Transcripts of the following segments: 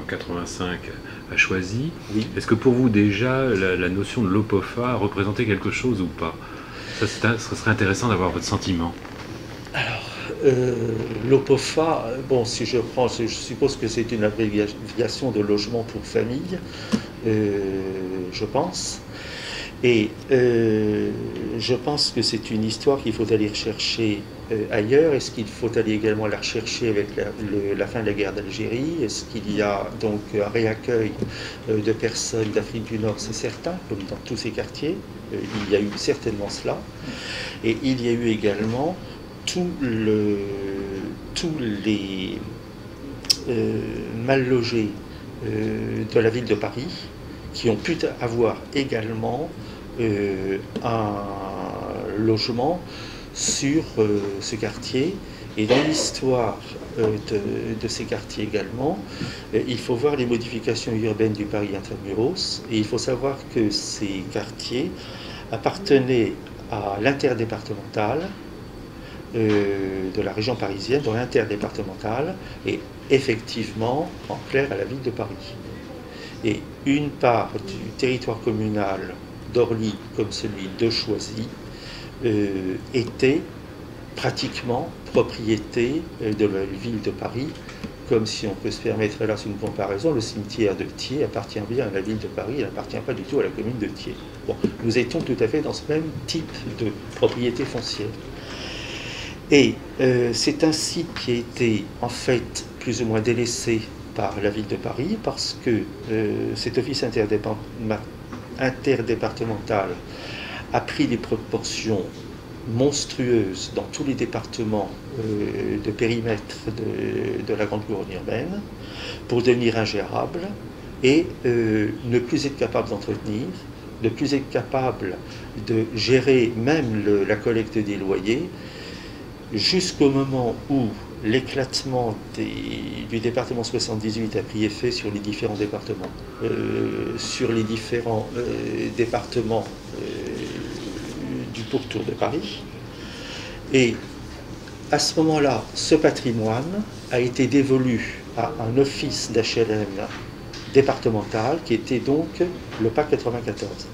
85 à Choisy. Oui. Est-ce que pour vous déjà la notion de l'OPOFA représentait quelque chose ou pas? Ça serait intéressant d'avoir votre sentiment. L'OPOFA, bon, si je prends, je suppose que c'est une abréviation de logement pour famille, je pense. Et je pense que c'est une histoire qu'il faut aller rechercher ailleurs. Est-ce qu'il faut aller également la rechercher avec la fin de la guerre d'Algérie? Est-ce qu'il y a donc un réaccueil de personnes d'Afrique du Nord? C'est certain, comme dans tous ces quartiers. Il y a eu certainement cela. Et il y a eu également tous les mal logés de la ville de Paris qui ont pu avoir également un logement sur ce quartier. Et dans l'histoire de ces quartiers également, il faut voir les modifications urbaines du Paris intramuros. Et il faut savoir que ces quartiers appartenaient à l'interdépartemental de la région parisienne, dans l'interdépartemental, et effectivement en clair à la ville de Paris. Et une part du territoire communal d'Orly comme celui de Choisy était pratiquement propriété de la ville de Paris, comme si on peut se permettre là une comparaison, le cimetière de Thiers appartient bien à la ville de Paris, il n'appartient pas du tout à la commune de Thiers. Bon, nous étions tout à fait dans ce même type de propriété foncière. Et c'est un site qui a été en fait plus ou moins délaissé par la ville de Paris parce que cet office interdépartemental a pris des proportions monstrueuses dans tous les départements de périmètre de la grande couronne urbaine pour devenir ingérable et ne plus être capable d'entretenir, ne plus être capable de gérer même la collecte des loyers, jusqu'au moment où l'éclatement du département 78 a pris effet sur les différents départements, du pourtour de Paris. Et à ce moment-là, ce patrimoine a été dévolu à un office d'HLM départemental qui était donc le PAC 94,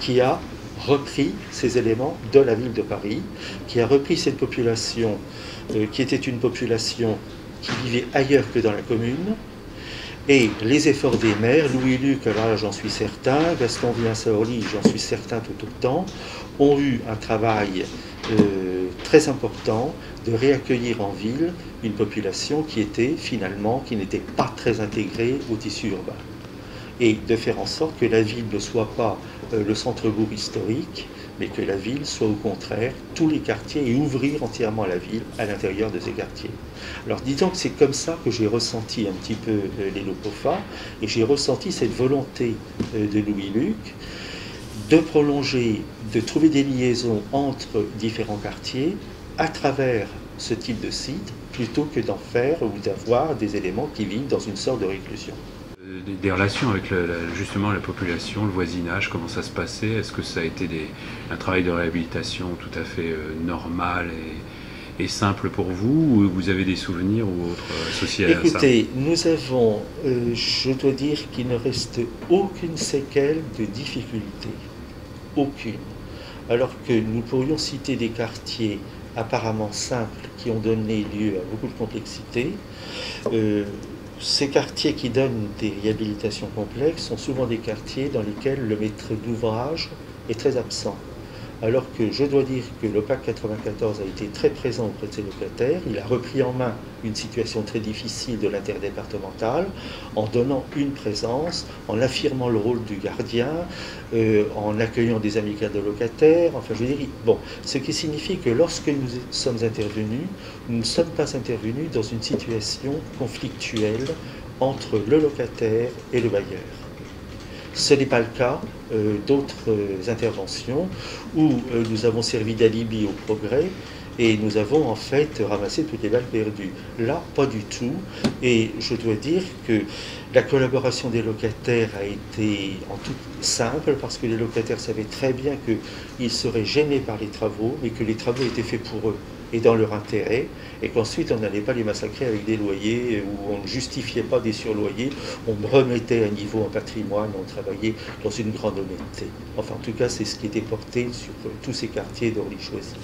qui a repris ces éléments de la ville de Paris, qui a repris cette population qui était une population qui vivait ailleurs que dans la commune, et les efforts des maires, Louis Luc, là j'en suis certain, Gaston Villain-Saorly, j'en suis certain tout autant, ont eu un travail très important de réaccueillir en ville une population qui n'était pas très intégrée au tissu urbain, et de faire en sorte que la ville ne soit pas le centre-bourg historique, mais que la ville soit au contraire tous les quartiers et ouvrir entièrement la ville à l'intérieur de ces quartiers. Alors disons que c'est comme ça que j'ai ressenti un petit peu les LOPOFA, et j'ai ressenti cette volonté de Louis Luc de prolonger, de trouver des liaisons entre différents quartiers à travers ce type de site, plutôt que d'en faire ou d'avoir des éléments qui vivent dans une sorte de réclusion. Des relations avec justement la population, le voisinage, comment ça se passait? Est-ce que ça a été un travail de réhabilitation tout à fait normal et simple pour vous, ou vous avez des souvenirs ou autres associés à ça? Écoutez, nous avons, je dois dire qu'il ne reste aucune séquelle de difficulté, aucune. Alors que nous pourrions citer des quartiers apparemment simples qui ont donné lieu à beaucoup de complexité. Ces quartiers qui donnent des réhabilitations complexes sont souvent des quartiers dans lesquels le maître d'ouvrage est très absent. Alors que je dois dire que le PAC 94 a été très présent auprès de ses locataires. Il a repris en main une situation très difficile de l'interdépartemental en donnant une présence, en affirmant le rôle du gardien, en accueillant des amicales de locataires. Enfin, je veux dire, bon, ce qui signifie que lorsque nous sommes intervenus, nous ne sommes pas intervenus dans une situation conflictuelle entre le locataire et le bailleur. Ce n'est pas le cas d'autres interventions où nous avons servi d'alibi au progrès et nous avons en fait ramassé toutes les balles perdues. Là, pas du tout. Et je dois dire que la collaboration des locataires a été en tout simple, parce que les locataires savaient très bien qu'ils seraient gênés par les travaux, mais que les travaux étaient faits pour eux. et dans leur intérêt, et qu'ensuite on n'allait pas les massacrer avec des loyers, où on ne justifiait pas des surloyers, on remettait à niveau un patrimoine, on travaillait dans une grande honnêteté. Enfin, en tout cas, c'est ce qui était porté sur tous ces quartiers d'Orly-Choisy.